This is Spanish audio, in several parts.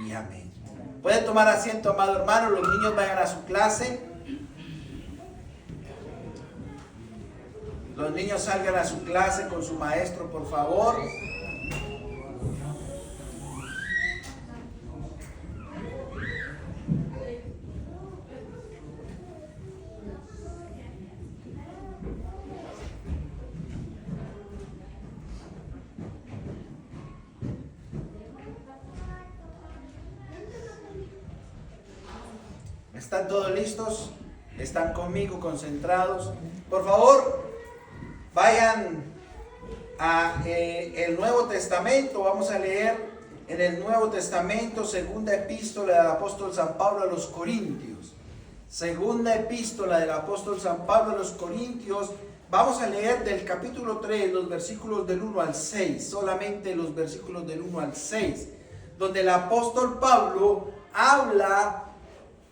y amén. Pueden tomar asiento, amado hermano. Los niños vayan a su clase. Los niños salgan a su clase con su maestro, por favor. ¿Están todos listos? ¿Están conmigo concentrados? Por favor, vayan a el Nuevo Testamento. Vamos a leer en el Nuevo Testamento, segunda epístola del apóstol San Pablo a los Corintios. Segunda epístola del apóstol San Pablo a los Corintios. Vamos a leer del capítulo 3, los versículos del 1 al 6. Solamente los versículos del 1 al 6. Donde el apóstol Pablo habla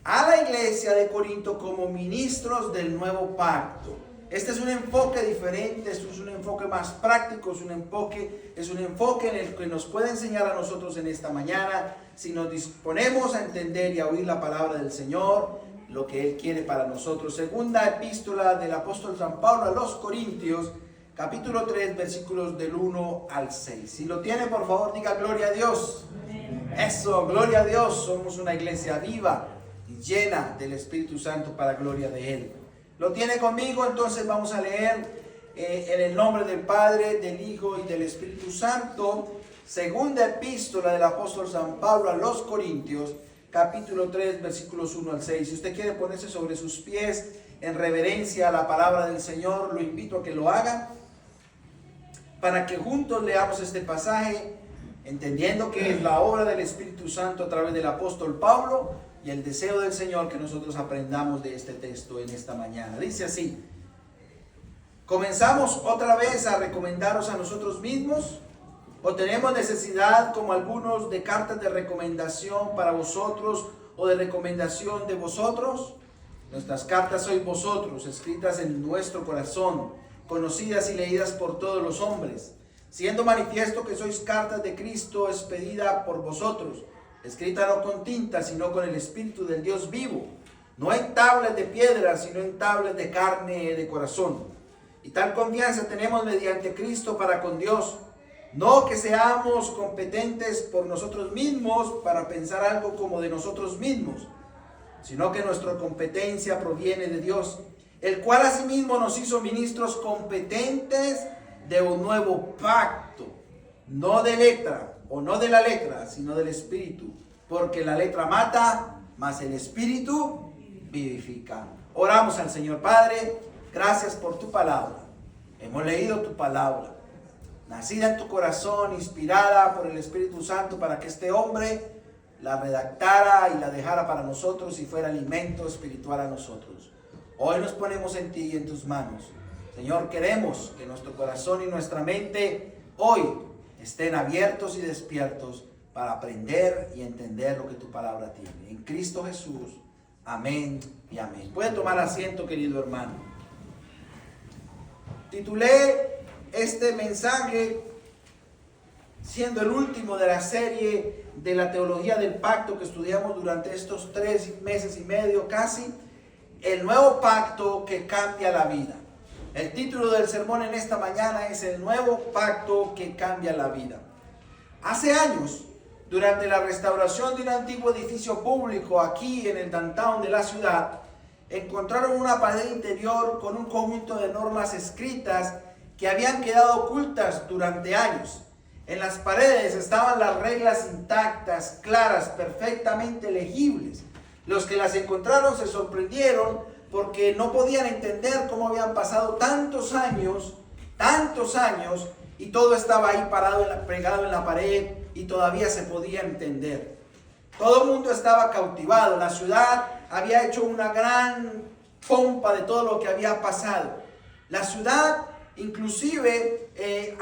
a la iglesia de Corinto como ministros del nuevo pacto. Este es un enfoque diferente, esto es un enfoque más práctico, es un enfoque en el que nos puede enseñar a nosotros en esta mañana, si nos disponemos a entender y a oír la palabra del Señor, lo que Él quiere para nosotros. Segunda epístola del apóstol San Pablo a los Corintios, capítulo 3, versículos del 1 al 6. Si lo tiene, por favor, diga gloria a Dios. Eso, gloria a Dios. Somos una iglesia viva, llena del Espíritu Santo para gloria de Él. ¿Lo tiene conmigo? Entonces vamos a leer en el nombre del Padre, del Hijo y del Espíritu Santo. Segunda epístola del apóstol San Pablo a los Corintios, capítulo 3, versículos 1 al 6. Si usted quiere ponerse sobre sus pies en reverencia a la palabra del Señor, lo invito a que lo haga, para que juntos leamos este pasaje, entendiendo que es la obra del Espíritu Santo a través del apóstol Pablo, y el deseo del Señor que nosotros aprendamos de este texto en esta mañana. Dice así: ¿comenzamos otra vez a recomendaros a nosotros mismos? ¿O tenemos necesidad, como algunos, de cartas de recomendación para vosotros o de recomendación de vosotros? Nuestras cartas sois vosotros, escritas en nuestro corazón, conocidas y leídas por todos los hombres, siendo manifiesto que sois cartas de Cristo, expedida por vosotros, escrita no con tinta, sino con el Espíritu del Dios vivo, no en tablas de piedra, sino en tablas de carne de corazón. Y tal confianza tenemos mediante Cristo para con Dios, no que seamos competentes por nosotros mismos para pensar algo como de nosotros mismos, sino que nuestra competencia proviene de Dios, el cual asimismo nos hizo ministros competentes de un nuevo pacto, no de letra, o no de la letra, sino del Espíritu, porque la letra mata, mas el Espíritu vivifica. Oramos al Señor. Padre, gracias por tu palabra. Hemos leído tu palabra, nacida en tu corazón, inspirada por el Espíritu Santo, para que este hombre la redactara y la dejara para nosotros y fuera alimento espiritual a nosotros. Hoy nos ponemos en ti y en tus manos. Señor, queremos que nuestro corazón y nuestra mente hoy estén abiertos y despiertos para aprender y entender lo que tu palabra tiene. En Cristo Jesús. Amén y amén. Puede tomar asiento, querido hermano. Titulé este mensaje, siendo el último de la serie de la teología del pacto que estudiamos durante estos 3 meses y medio casi, el nuevo pacto que cambia la vida. El título del sermón en esta mañana es el nuevo pacto que cambia la vida. Hace años, durante la restauración de un antiguo edificio público aquí en el downtown de la ciudad, encontraron una pared interior con un conjunto de normas escritas que habían quedado ocultas durante años. En las paredes estaban las reglas intactas, claras, perfectamente legibles. Los que las encontraron se sorprendieron porque no podían entender cómo habían pasado tantos años, y todo estaba ahí pegado en la pared y todavía se podía entender. Todo el mundo estaba cautivado. La ciudad había hecho una gran pompa de todo lo que había pasado. La ciudad inclusive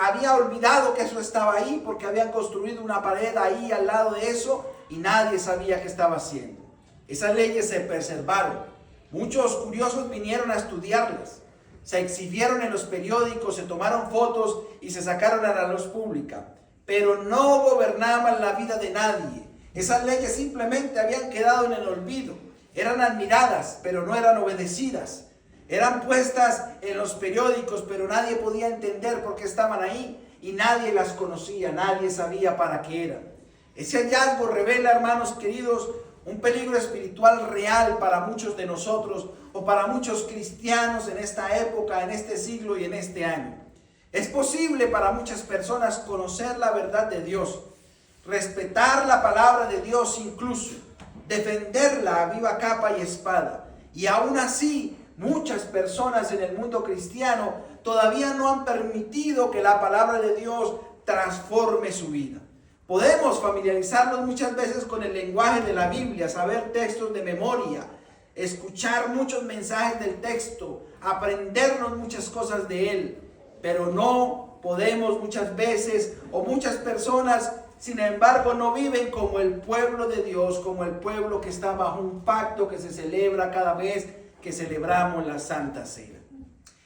había olvidado que eso estaba ahí, porque habían construido una pared ahí al lado de eso y nadie sabía qué estaba haciendo. Esas leyes se preservaron. Muchos curiosos vinieron a estudiarlas, se exhibieron en los periódicos, se tomaron fotos y se sacaron a la luz pública, pero no gobernaban la vida de nadie. Esas leyes simplemente habían quedado en el olvido. Eran admiradas, pero no eran obedecidas. Eran puestas en los periódicos, pero nadie podía entender por qué estaban ahí. Y nadie las conocía, nadie sabía para qué eran. Ese hallazgo revela, hermanos queridos, un peligro espiritual real para muchos de nosotros o para muchos cristianos en esta época, en este siglo y en este año. Es posible para muchas personas conocer la verdad de Dios, respetar la palabra de Dios incluso, defenderla a viva capa y espada. Y aún así, muchas personas en el mundo cristiano todavía no han permitido que la palabra de Dios transforme su vida. Podemos familiarizarnos muchas veces con el lenguaje de la Biblia, saber textos de memoria, escuchar muchos mensajes del texto, aprendernos muchas cosas de él, pero no podemos muchas veces, o muchas personas, sin embargo, no viven como el pueblo de Dios, como el pueblo que está bajo un pacto que se celebra cada vez que celebramos la Santa Cena.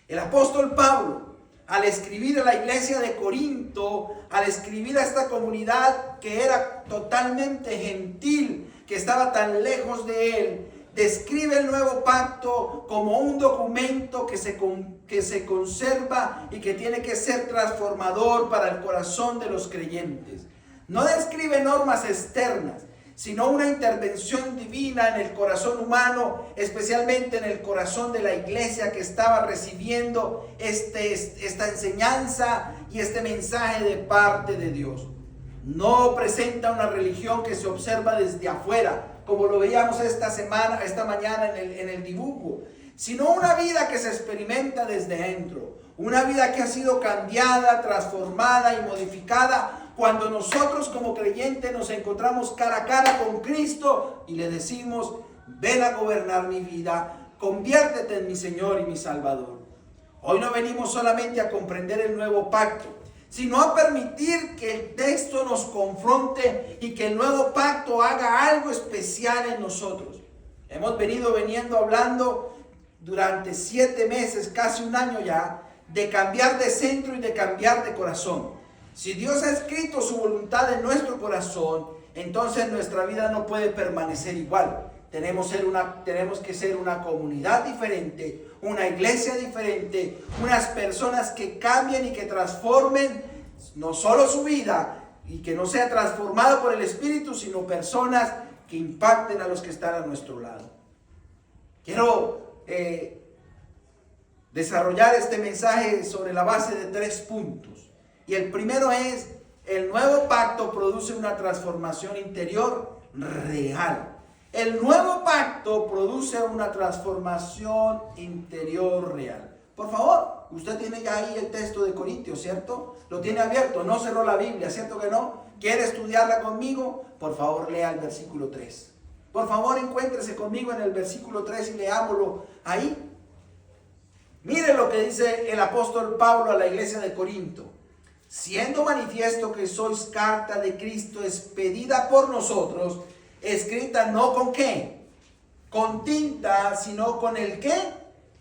El apóstol Pablo, al escribir a la iglesia de Corinto, al escribir a esta comunidad que era totalmente gentil, que estaba tan lejos de él, describe el nuevo pacto como un documento que se conserva y que tiene que ser transformador para el corazón de los creyentes. No describe normas externas, sino una intervención divina en el corazón humano, especialmente en el corazón de la iglesia que estaba recibiendo esta enseñanza y este mensaje de parte de Dios. No presenta una religión que se observa desde afuera, como lo veíamos esta mañana en el dibujo, sino una vida que se experimenta desde dentro, una vida que ha sido cambiada, transformada y modificada cuando nosotros como creyentes nos encontramos cara a cara con Cristo y le decimos: ven a gobernar mi vida, conviértete en mi Señor y mi Salvador. Hoy no venimos solamente a comprender el nuevo pacto, sino a permitir que el texto nos confronte y que el nuevo pacto haga algo especial en nosotros. Hemos venido hablando durante 7 meses, casi un año ya, de cambiar de centro y de cambiar de corazón. Si Dios ha escrito su voluntad en nuestro corazón, entonces nuestra vida no puede permanecer igual. Tenemos que ser una comunidad diferente, una iglesia diferente, unas personas que cambien y que transformen no solo su vida y que no sea transformada por el Espíritu, sino personas que impacten a los que están a nuestro lado. Quiero desarrollar este mensaje sobre la base de 3 puntos. Y el primero es: el nuevo pacto produce una transformación interior real. El nuevo pacto produce una transformación interior real. Por favor, usted tiene ya ahí el texto de Corintios, ¿cierto? Lo tiene abierto, no cerró la Biblia, ¿cierto que no? ¿Quiere estudiarla conmigo? Por favor, lea el versículo 3. Por favor, encuéntrese conmigo en el versículo 3 y leámoslo ahí. Mire lo que dice el apóstol Pablo a la iglesia de Corinto. Siendo manifiesto que sois carta de Cristo expedida por nosotros, escrita no con ¿qué? Con tinta, sino con el ¿qué?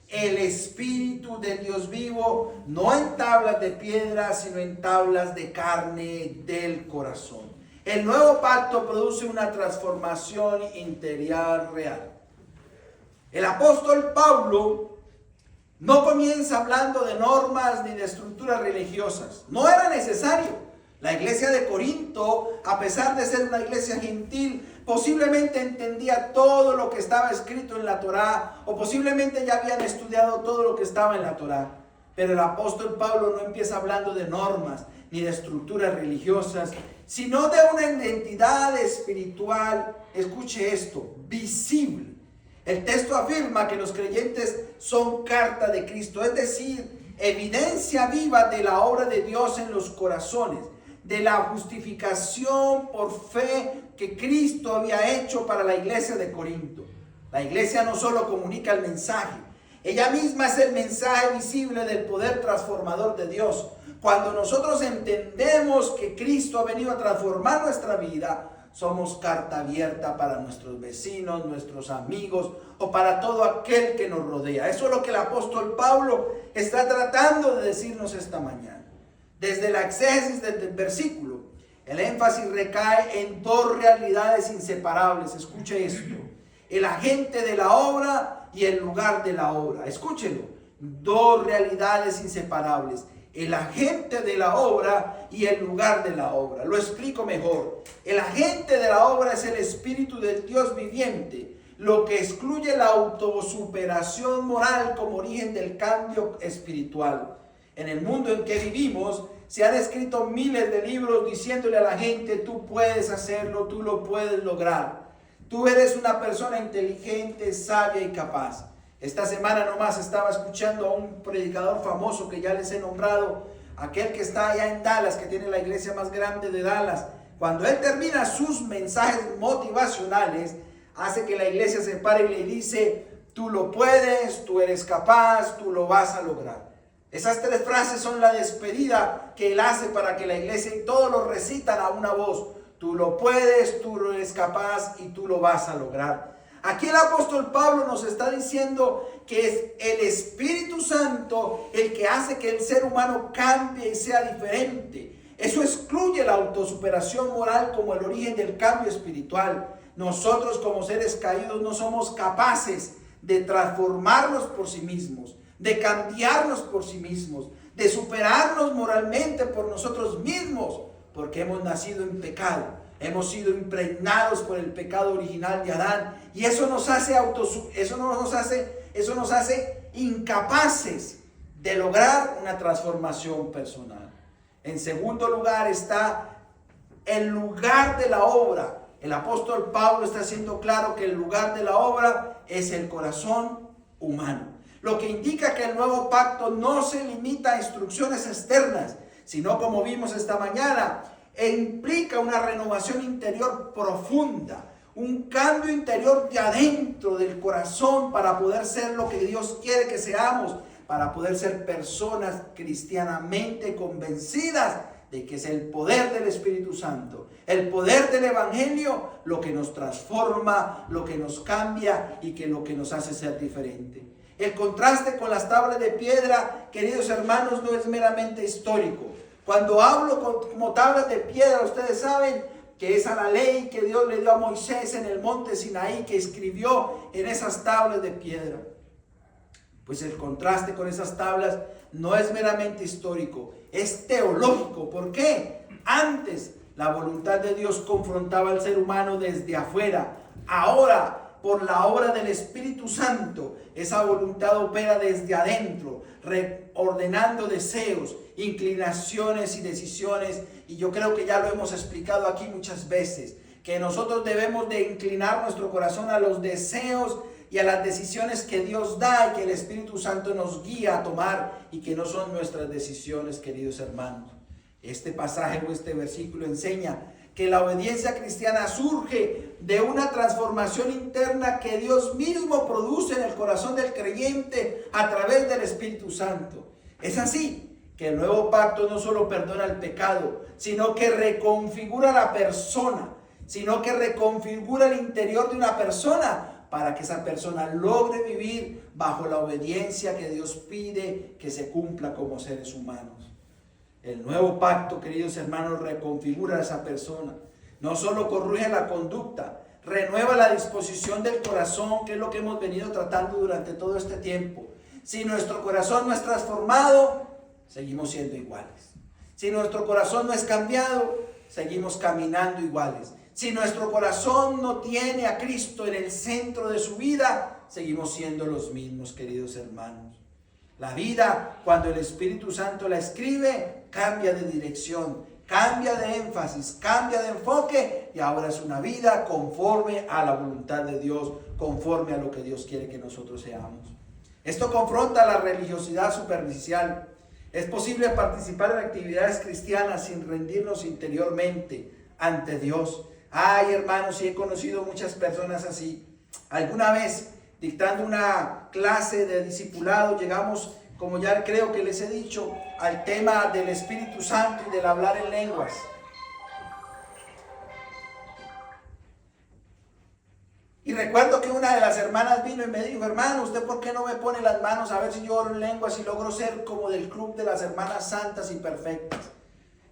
El Espíritu de Dios vivo, no en tablas de piedra, sino en tablas de carne del corazón. El nuevo pacto produce una transformación interior real. El apóstol Pablo no comienza hablando de normas ni de estructuras religiosas. No era necesario. La iglesia de Corinto, a pesar de ser una iglesia gentil, posiblemente entendía todo lo que estaba escrito en la Torá, o posiblemente ya habían estudiado todo lo que estaba en la Torá. Pero el apóstol Pablo no empieza hablando de normas ni de estructuras religiosas, sino de una identidad espiritual, escuche esto, visible. El texto afirma que los creyentes son carta de Cristo, es decir, evidencia viva de la obra de Dios en los corazones, de la justificación por fe que Cristo había hecho para la iglesia de Corinto. La iglesia no solo comunica el mensaje, ella misma es el mensaje visible del poder transformador de Dios. Cuando nosotros entendemos que Cristo ha venido a transformar nuestra vida, somos carta abierta para nuestros vecinos, nuestros amigos o para todo aquel que nos rodea. Eso es lo que el apóstol Pablo está tratando de decirnos esta mañana. Desde la exégesis del versículo, El énfasis recae en dos realidades inseparables. Escuche esto: el agente de la obra y el lugar de la obra. Escúchelo. Dos realidades inseparables: el agente de la obra y el lugar de la obra. Lo explico mejor. El agente de la obra es el Espíritu del Dios viviente, lo que excluye la autosuperación moral como origen del cambio espiritual. En el mundo en que vivimos, se han escrito miles de libros diciéndole a la gente: tú puedes hacerlo, tú lo puedes lograr. Tú eres una persona inteligente, sabia y capaz. Esta semana nomás estaba escuchando a un predicador famoso que ya les he nombrado, aquel que está allá en Dallas, que tiene la iglesia más grande de Dallas. Cuando él termina sus mensajes motivacionales, hace que la iglesia se pare y le dice: tú lo puedes, tú eres capaz, tú lo vas a lograr. Esas tres frases son la despedida que él hace para que la iglesia y todos lo recitan a una voz: tú lo puedes, tú eres capaz y tú lo vas a lograr. Aquí el apóstol Pablo nos está diciendo que es el Espíritu Santo el que hace que el ser humano cambie y sea diferente. Eso excluye la autosuperación moral como el origen del cambio espiritual. Nosotros como seres caídos no somos capaces de transformarnos por sí mismos, de cambiarnos por sí mismos, de superarnos moralmente por nosotros mismos, porque hemos nacido en pecado. Hemos sido impregnados por el pecado original de Adán, y eso nos hace incapaces de lograr una transformación personal. En segundo lugar está el lugar de la obra. El apóstol Pablo está haciendo claro que el lugar de la obra es el corazón humano, lo que indica que el nuevo pacto no se limita a instrucciones externas, sino, como vimos esta mañana, implica una renovación interior profunda, un cambio interior de adentro del corazón para poder ser lo que Dios quiere que seamos, para poder ser personas cristianamente convencidas de que es el poder del Espíritu Santo, el poder del Evangelio, lo que nos transforma, lo que nos cambia y que lo que nos hace ser diferente. El contraste con las tablas de piedra, queridos hermanos, no es meramente histórico. Cuando hablo como tablas de piedra, ustedes saben que es a la ley que Dios le dio a Moisés en el monte Sinaí, que escribió en esas tablas de piedra. Pues el contraste con esas tablas no es meramente histórico, es teológico. ¿Por qué? Antes la voluntad de Dios confrontaba al ser humano desde afuera. Ahora, por la obra del Espíritu Santo, esa voluntad opera desde adentro, reordenando deseos, inclinaciones y decisiones. Y yo creo que ya lo hemos explicado aquí muchas veces, que nosotros debemos de inclinar nuestro corazón a los deseos y a las decisiones que Dios da y que el Espíritu Santo nos guía a tomar, y que no son nuestras decisiones, queridos hermanos. Este pasaje o este versículo enseña que la obediencia cristiana surge de una transformación interna que Dios mismo produce en el corazón del creyente a través del Espíritu Santo. Es así que el nuevo pacto no solo perdona el pecado, sino que reconfigura la persona, sino que reconfigura el interior de una persona para que esa persona logre vivir bajo la obediencia que Dios pide que se cumpla como seres humanos. El nuevo pacto, queridos hermanos, reconfigura a esa persona. No solo corrige la conducta, renueva la disposición del corazón, que es lo que hemos venido tratando durante todo este tiempo. Si nuestro corazón no es transformado, seguimos siendo iguales. Si nuestro corazón no es cambiado, seguimos caminando iguales. Si nuestro corazón no tiene a Cristo en el centro de su vida, seguimos siendo los mismos, queridos hermanos. La vida, cuando el Espíritu Santo la escribe, cambia de dirección, cambia de énfasis, cambia de enfoque, y ahora es una vida conforme a la voluntad de Dios, conforme a lo que Dios quiere que nosotros seamos. Esto confronta la religiosidad superficial. Es posible participar en actividades cristianas sin rendirnos interiormente ante Dios. Ay, hermanos, sí he conocido muchas personas así. Alguna vez, dictando una clase de discipulado, llegamos, como ya creo que les he dicho, al tema del Espíritu Santo y del hablar en lenguas. Y recuerdo que una de las hermanas vino y me dijo: hermano, ¿usted por qué no me pone las manos a ver si yo oro en lenguas y logro ser como del club de las hermanas santas y perfectas?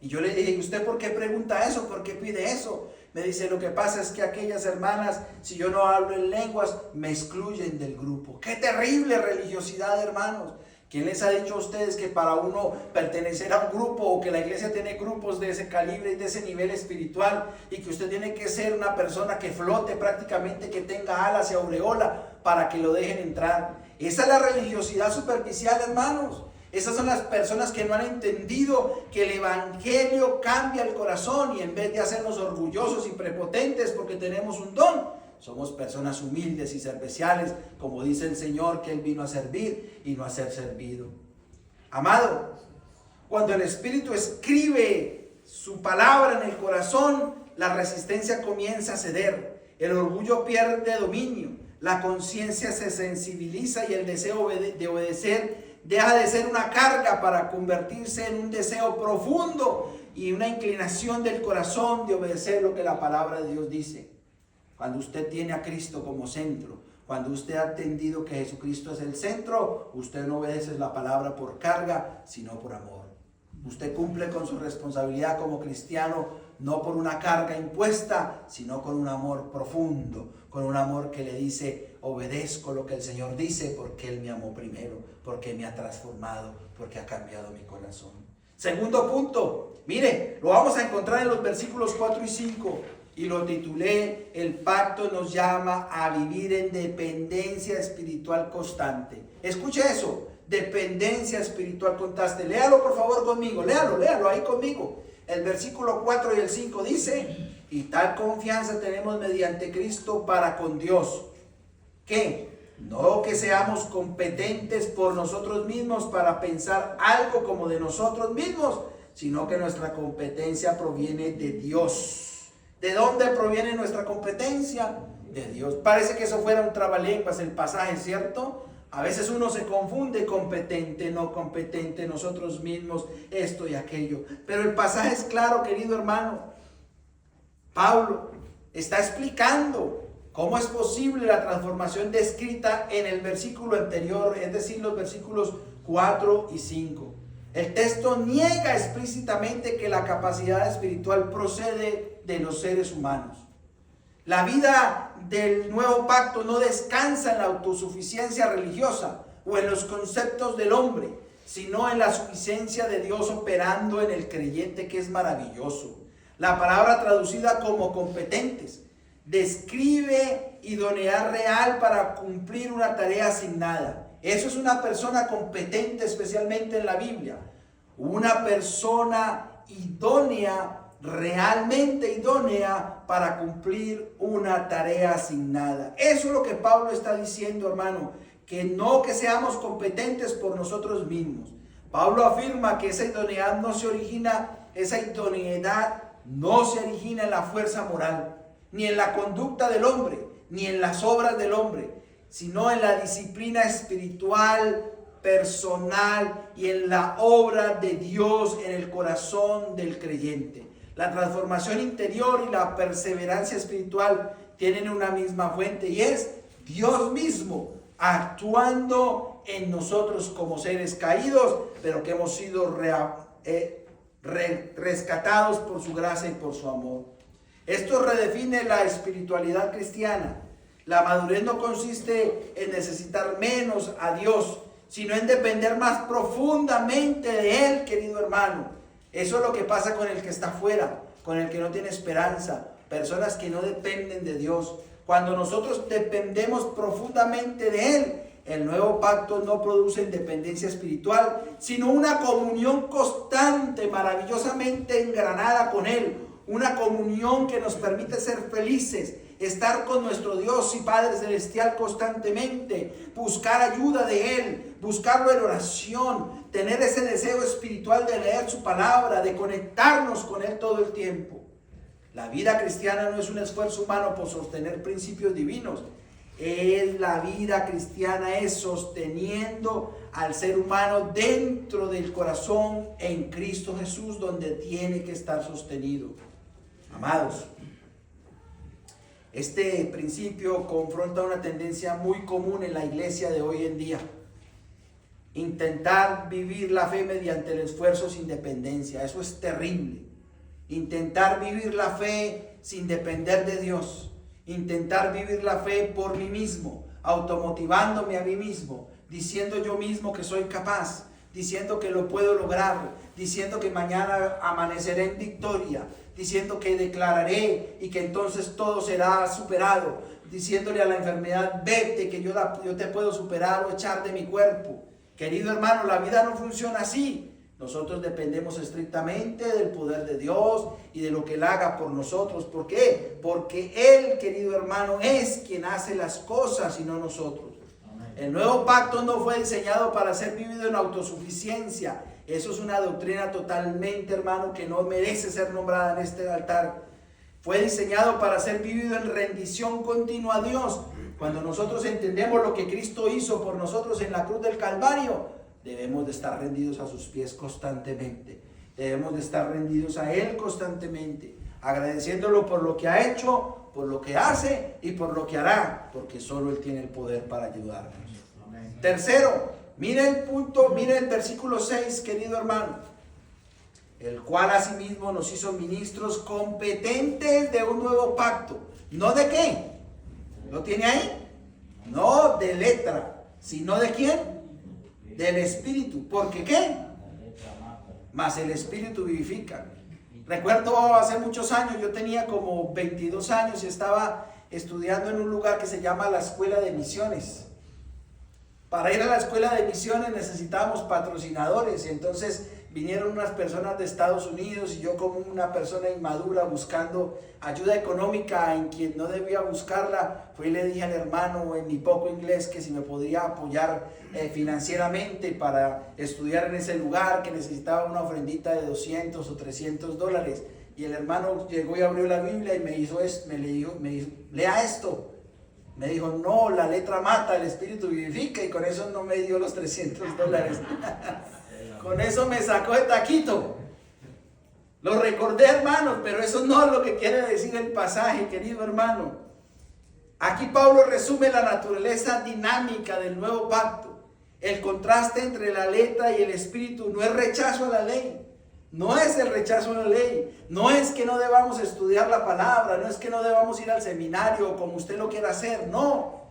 Y yo le dije, ¿y usted por qué pregunta eso? ¿Por qué pide eso? Me dice, lo que pasa es que aquellas hermanas, si yo no hablo en lenguas, me excluyen del grupo. ¡Qué terrible religiosidad, hermanos! ¿Quién les ha dicho a ustedes que para uno pertenecer a un grupo, o que la iglesia tiene grupos de ese calibre y de ese nivel espiritual, y que usted tiene que ser una persona que flote prácticamente, que tenga alas y aureola para que lo dejen entrar? Esa es la religiosidad superficial, hermanos. Esas son las personas que no han entendido que el evangelio cambia el corazón, y en vez de hacernos orgullosos y prepotentes porque tenemos un don, somos personas humildes y serviciales, como dice el Señor, que Él vino a servir y no a ser servido. Amado, cuando el Espíritu escribe su palabra en el corazón, la resistencia comienza a ceder, el orgullo pierde dominio, la conciencia se sensibiliza y el deseo de obedecer deja de ser una carga para convertirse en un deseo profundo y una inclinación del corazón de obedecer lo que la palabra de Dios dice. Cuando usted tiene a Cristo como centro, cuando usted ha entendido que Jesucristo es el centro, usted no obedece la palabra por carga, sino por amor. Usted cumple con su responsabilidad como cristiano, no por una carga impuesta, sino con un amor profundo, con un amor que le dice, obedezco lo que el Señor dice porque Él me amó primero, porque me ha transformado, porque ha cambiado mi corazón. Segundo punto, mire, lo vamos a encontrar en los versículos 4 y 5, y lo titulé, el pacto nos llama a vivir en dependencia espiritual constante. Escuche eso, dependencia espiritual constante. Léalo por favor conmigo, léalo ahí conmigo. El versículo 4 y el 5 dice, y tal confianza tenemos mediante Cristo para con Dios, que no que seamos competentes por nosotros mismos para pensar algo como de nosotros mismos, sino que nuestra competencia proviene de Dios. ¿De dónde proviene nuestra competencia? De Dios. Parece que eso fuera un trabalenguas el pasaje, ¿cierto? A veces uno se confunde, competente, no competente, nosotros mismos, esto y aquello. Pero el pasaje es claro, querido hermano. Pablo está explicando cómo es posible la transformación descrita en el versículo anterior, es decir, los versículos 4 y 5. El texto niega explícitamente que la capacidad espiritual procede de los seres humanos. La vida del nuevo pacto no descansa en la autosuficiencia religiosa o en los conceptos del hombre, sino en la suficiencia de Dios operando en el creyente, que es maravilloso. La palabra traducida como competentes describe idoneidad real para cumplir una tarea asignada. Eso es una persona competente, especialmente en la Biblia. Una persona idónea, realmente idónea para cumplir una tarea asignada. Eso es lo que Pablo está diciendo, hermano, que no que seamos competentes por nosotros mismos. Pablo afirma que esa idoneidad no se origina en la fuerza moral, ni en la conducta del hombre, ni en las obras del hombre, sino en la disciplina espiritual, personal y en la obra de Dios en el corazón del creyente. La transformación interior y la perseverancia espiritual tienen una misma fuente, y es Dios mismo actuando en nosotros como seres caídos, pero que hemos sido rescatados por su gracia y por su amor. Esto redefine la espiritualidad cristiana. La madurez no consiste en necesitar menos a Dios, sino en depender más profundamente de Él, querido hermano. Eso es lo que pasa con el que está afuera, con el que no tiene esperanza, personas que no dependen de Dios. Cuando nosotros dependemos profundamente de Él, el nuevo pacto no produce independencia espiritual, sino una comunión constante, maravillosamente engranada con Él. Una comunión que nos permite ser felices, estar con nuestro Dios y Padre Celestial constantemente, buscar ayuda de Él, buscarlo en oración, tener ese deseo espiritual de leer su palabra, de conectarnos con Él todo el tiempo. La vida cristiana no es un esfuerzo humano por sostener principios divinos. La vida cristiana es sosteniendo al ser humano dentro del corazón en Cristo Jesús, donde tiene que estar sostenido. Amados, este principio confronta una tendencia muy común en la iglesia de hoy en día. Intentar vivir la fe mediante el esfuerzo sin dependencia. Eso es terrible. Intentar vivir la fe sin depender de Dios. Intentar vivir la fe por mí mismo, automotivándome a mí mismo, diciendo yo mismo que soy capaz, diciendo que lo puedo lograr, diciendo que mañana amaneceré en victoria, diciendo que declararé y que entonces todo será superado, diciéndole a la enfermedad, vete, que yo te puedo superar o echar de mi cuerpo. Querido hermano, la vida no funciona así. Nosotros dependemos estrictamente del poder de Dios y de lo que Él haga por nosotros. ¿Por qué? Porque Él, querido hermano, es quien hace las cosas y no nosotros. Amén. El nuevo pacto no fue diseñado para ser vivido en autosuficiencia. Eso es una doctrina totalmente, hermano, que no merece ser nombrada en este altar. Fue diseñado para ser vivido en rendición continua a Dios. Cuando nosotros entendemos lo que Cristo hizo por nosotros en la cruz del Calvario, debemos de estar rendidos a sus pies constantemente. Debemos de estar rendidos a Él constantemente, agradeciéndolo por lo que ha hecho, por lo que hace y por lo que hará, porque solo Él tiene el poder para ayudarnos. Amén. Tercero, mire el punto, mire el versículo 6, querido hermano. El cual asimismo nos hizo ministros competentes de un nuevo pacto. ¿No de qué? ¿Lo tiene ahí? No de letra, sino de quién? Del Espíritu. ¿Porque qué? Mas el Espíritu vivifica. Recuerdo hace muchos años, yo tenía como 22 años y estaba estudiando en un lugar que se llama la Escuela de Misiones. Para ir a la Escuela de Misiones necesitábamos patrocinadores y entonces vinieron unas personas de Estados Unidos y yo, como una persona inmadura buscando ayuda económica en quien no debía buscarla, fui y le dije al hermano en mi poco inglés que si me podría apoyar financieramente para estudiar en ese lugar, que necesitaba una ofrendita de 200 o 300 dólares. Y el hermano llegó y abrió la Biblia y me dijo, lea esto. Me dijo, no, la letra mata, el Espíritu vivifica, y con eso no me dio los 300 dólares. Con eso me sacó de taquito. Lo recordé, hermanos, pero eso no es lo que quiere decir el pasaje, querido hermano. Aquí Pablo resume la naturaleza dinámica del nuevo pacto. El contraste entre la letra y el espíritu no es rechazo a la ley. No es el rechazo a la ley. No es que no debamos estudiar la palabra. No es que no debamos ir al seminario como usted lo quiera hacer. No.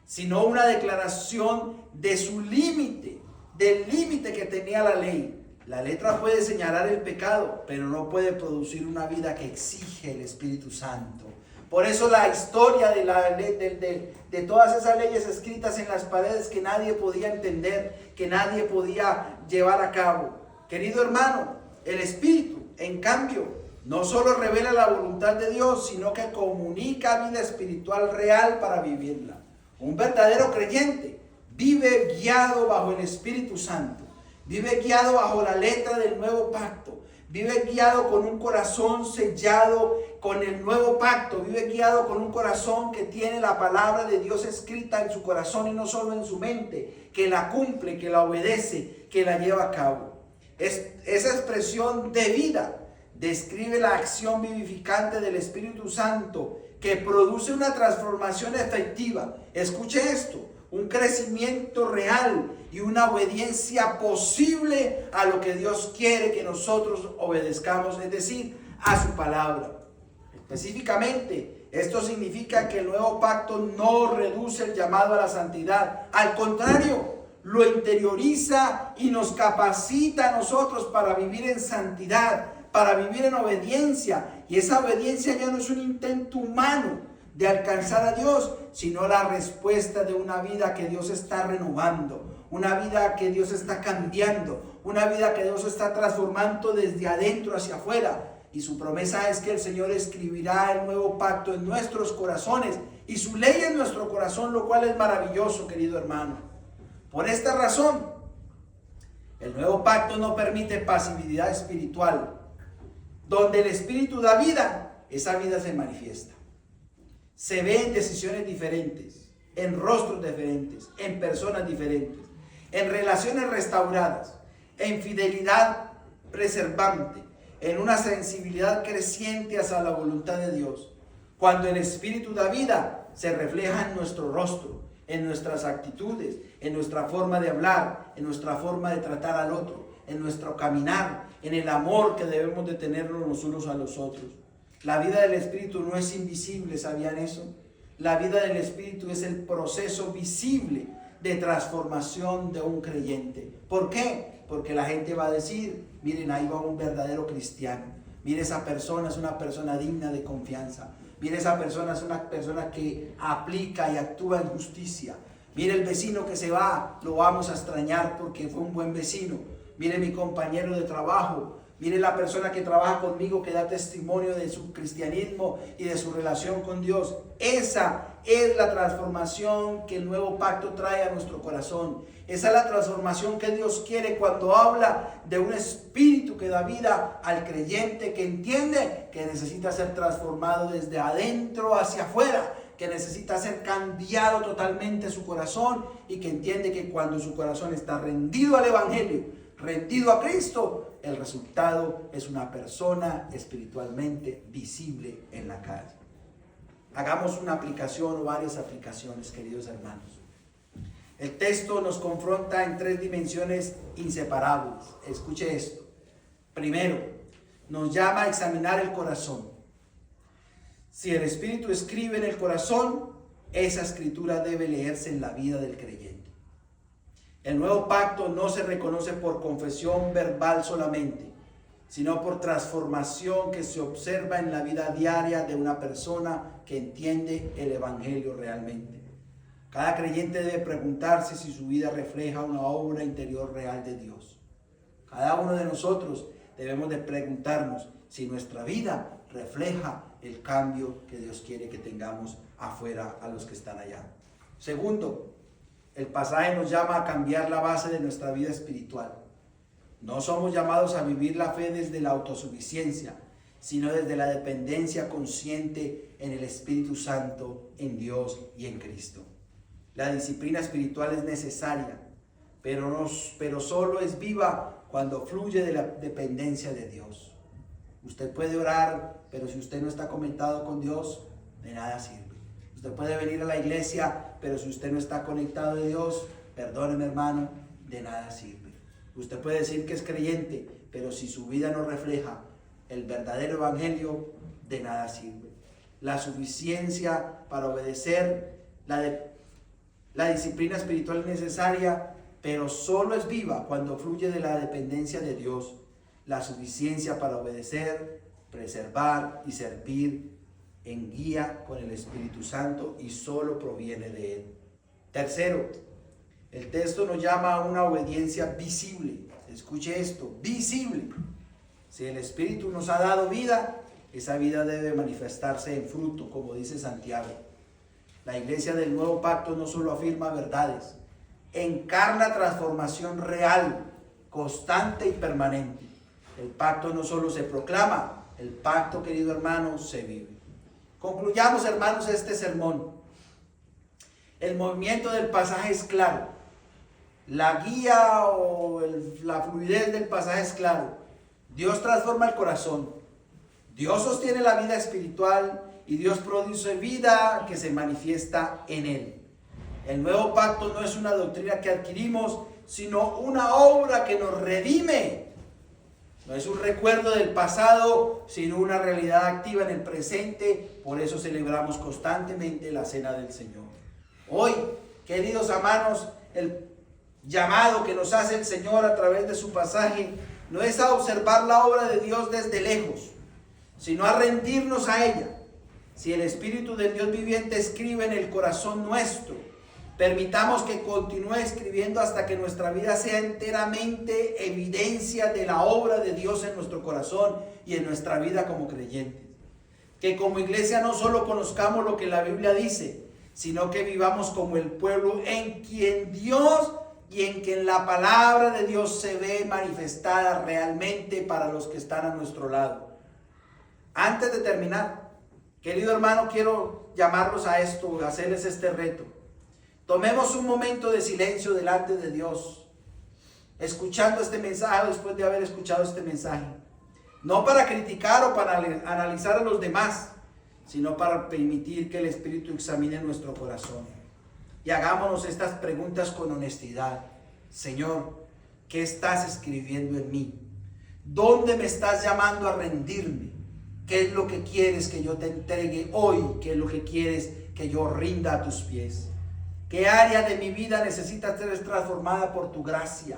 Sino una declaración de su límite. Del límite que tenía la ley. La letra puede señalar el pecado, pero no puede producir una vida que exige el Espíritu Santo. Por eso la historia de todas esas leyes escritas en las paredes que nadie podía entender, que nadie podía llevar a cabo. Querido hermano, el Espíritu, en cambio, no solo revela la voluntad de Dios, sino que comunica vida espiritual real para vivirla. Un verdadero creyente vive guiado bajo el Espíritu Santo, vive guiado bajo la letra del nuevo pacto, vive guiado con un corazón sellado con el nuevo pacto, vive guiado con un corazón que tiene la palabra de Dios escrita en su corazón y no solo en su mente, que la cumple, que la obedece, que la lleva a cabo. Esa expresión de vida describe la acción vivificante del Espíritu Santo que produce una transformación efectiva. Escuche esto. Un crecimiento real y una obediencia posible a lo que Dios quiere que nosotros obedezcamos, es decir, a su palabra. Específicamente, esto significa que el nuevo pacto no reduce el llamado a la santidad. Al contrario, lo interioriza y nos capacita a nosotros para vivir en santidad, para vivir en obediencia. Y esa obediencia ya no es un intento humano de alcanzar a Dios, sino la respuesta de una vida que Dios está renovando, una vida que Dios está cambiando, una vida que Dios está transformando desde adentro hacia afuera. Y su promesa es que el Señor escribirá el nuevo pacto en nuestros corazones y su ley en nuestro corazón, lo cual es maravilloso, querido hermano. Por esta razón, el nuevo pacto no permite pasividad espiritual. Donde el Espíritu da vida, esa vida se manifiesta. Se ve en decisiones diferentes, en rostros diferentes, en personas diferentes, en relaciones restauradas, en fidelidad preservante, en una sensibilidad creciente hacia la voluntad de Dios. Cuando el Espíritu da vida, se refleja en nuestro rostro, en nuestras actitudes, en nuestra forma de hablar, en nuestra forma de tratar al otro, en nuestro caminar, en el amor que debemos de tenernos los unos a los otros. La vida del Espíritu no es invisible, ¿sabían eso? La vida del Espíritu es el proceso visible de transformación de un creyente. ¿Por qué? Porque la gente va a decir, miren, ahí va un verdadero cristiano. Mire, esa persona es una persona digna de confianza. Mire, esa persona es una persona que aplica y actúa en justicia. Mire, el vecino que se va, lo vamos a extrañar porque fue un buen vecino. Mire, mi compañero de trabajo. Mire, la persona que trabaja conmigo, que da testimonio de su cristianismo y de su relación con Dios. Esa es la transformación que el nuevo pacto trae a nuestro corazón. Esa es la transformación que Dios quiere cuando habla de un espíritu que da vida al creyente, que entiende que necesita ser transformado desde adentro hacia afuera, que necesita ser cambiado totalmente su corazón y que entiende que cuando su corazón está rendido al Evangelio, rendido a Cristo, el resultado es una persona espiritualmente visible en la calle. Hagamos una aplicación o varias aplicaciones, queridos hermanos. El texto nos confronta en 3 dimensiones inseparables. Escuche esto. Primero, nos llama a examinar el corazón. Si el Espíritu escribe en el corazón, esa escritura debe leerse en la vida del creyente. El nuevo pacto no se reconoce por confesión verbal solamente, sino por transformación que se observa en la vida diaria de una persona que entiende el Evangelio realmente. Cada creyente debe preguntarse si su vida refleja una obra interior real de Dios. Cada uno de nosotros debemos de preguntarnos si nuestra vida refleja el cambio que Dios quiere que tengamos afuera a los que están allá. Segundo, el pasaje nos llama a cambiar la base de nuestra vida espiritual. No somos llamados a vivir la fe desde la autosuficiencia, sino desde la dependencia consciente en el Espíritu Santo, en Dios y en Cristo. La disciplina espiritual es necesaria, pero solo es viva cuando fluye de la dependencia de Dios. Usted puede orar, pero si usted no está conectado con Dios, de nada sirve. Usted puede venir a la iglesia, pero si usted no está conectado a Dios, perdóneme hermano, de nada sirve. Usted puede decir que es creyente, pero si su vida no refleja el verdadero evangelio, de nada sirve. La suficiencia para obedecer, la disciplina espiritual es necesaria, pero solo es viva cuando fluye de la dependencia de Dios. La suficiencia para obedecer, preservar y servir en guía con el Espíritu Santo y solo proviene de Él. Tercero, el texto nos llama a una obediencia visible. Escuche esto, visible. Si el Espíritu nos ha dado vida, esa vida debe manifestarse en fruto, como dice Santiago. La iglesia del nuevo pacto no solo afirma verdades, encarna transformación real, constante y permanente. El pacto no solo se proclama, el pacto, querido hermano, se vive. Concluyamos, hermanos, este sermón. El movimiento del pasaje es claro. La guía o la fluidez del pasaje es claro. Dios transforma el corazón. Dios sostiene la vida espiritual y Dios produce vida que se manifiesta en él. El nuevo pacto no es una doctrina que adquirimos, sino una obra que nos redime. No es un recuerdo del pasado, sino una realidad activa en el presente. Por eso celebramos constantemente la Cena del Señor. Hoy, queridos hermanos, el llamado que nos hace el Señor a través de su pasaje no es a observar la obra de Dios desde lejos, sino a rendirnos a ella. Si el Espíritu del Dios viviente escribe en el corazón nuestro, permitamos que continúe escribiendo hasta que nuestra vida sea enteramente evidencia de la obra de Dios en nuestro corazón y en nuestra vida como creyentes. Que como iglesia no solo conozcamos lo que la Biblia dice, sino que vivamos como el pueblo en quien Dios y en quien la palabra de Dios se ve manifestada realmente para los que están a nuestro lado. Antes de terminar, querido hermano, quiero llamarlos a esto, hacerles este reto. Tomemos un momento de silencio delante de Dios, escuchando este mensaje, después de haber escuchado este mensaje. No para criticar o para analizar a los demás, sino para permitir que el Espíritu examine nuestro corazón. Y y hagámonos estas preguntas con honestidad. Señor, ¿qué estás escribiendo en mí? ¿Dónde me estás llamando a rendirme? ¿Qué es lo que quieres que yo te entregue hoy? ¿Qué es lo que quieres que yo rinda a tus pies? ¿Qué área de mi vida necesita ser transformada por tu gracia?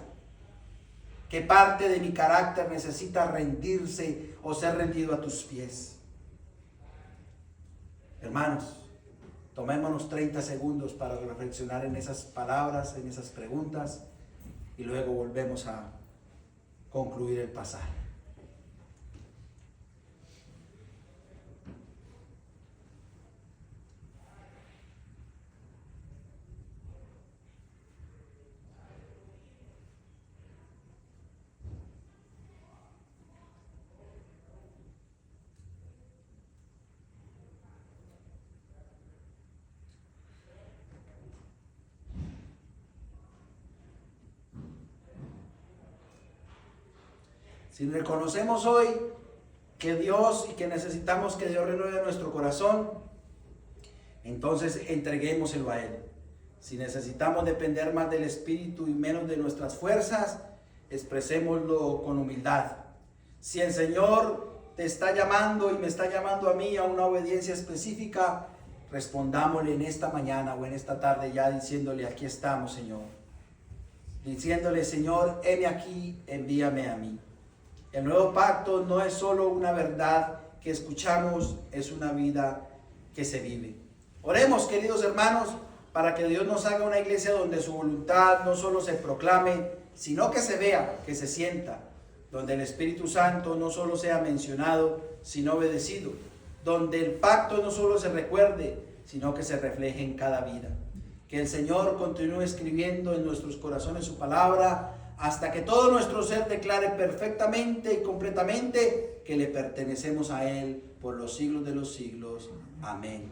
¿Qué parte de mi carácter necesita rendirse o ser rendido a tus pies? Hermanos, tomémonos 30 segundos para reflexionar en esas palabras, en esas preguntas, y luego volvemos a concluir el pasaje. Si reconocemos hoy que Dios y que necesitamos que Dios renueve nuestro corazón, entonces entreguémoselo a Él. Si necesitamos depender más del Espíritu y menos de nuestras fuerzas, expresémoslo con humildad. Si el Señor te está llamando y me está llamando a mí a una obediencia específica, respondámosle en esta mañana o en esta tarde ya diciéndole: aquí estamos, Señor. Diciéndole: Señor, heme aquí, envíame a mí. El nuevo pacto no es solo una verdad que escuchamos, es una vida que se vive. Oremos, queridos hermanos, para que Dios nos haga una iglesia donde su voluntad no solo se proclame, sino que se vea, que se sienta. Donde el Espíritu Santo no solo sea mencionado, sino obedecido. Donde el pacto no solo se recuerde, sino que se refleje en cada vida. Que el Señor continúe escribiendo en nuestros corazones su palabra, hasta que todo nuestro ser declare perfectamente y completamente que le pertenecemos a Él por los siglos de los siglos. Amén.